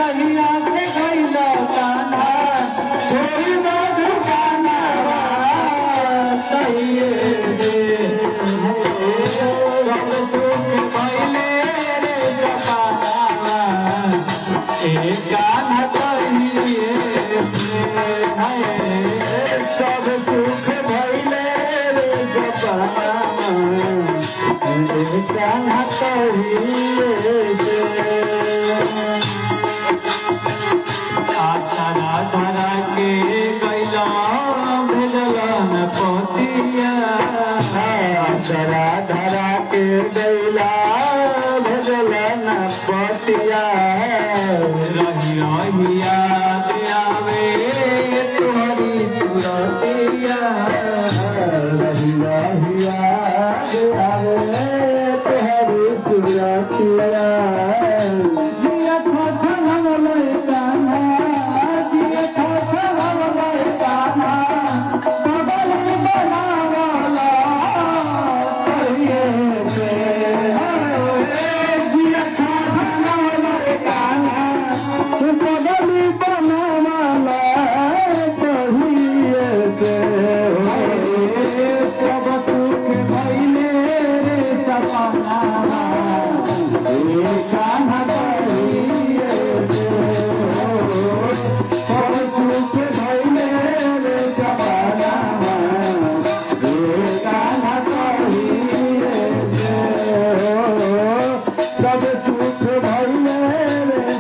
रहिया से गइला कान्हा छोड़ी मधु कान्हा कहिए दे सब दुख भइले रे जपाना कान्हा कहिए सब सुख भइले रे जपाना कान्हा कहिए आचारा धरा के गैला भेजलन पोतिया आचारा धरा के गैला भेजलन पोतिया रही रही याद आवे तोहरी तुरतिया रही रही याद आवे तोहरी तुरतिया सब सुख भइले रे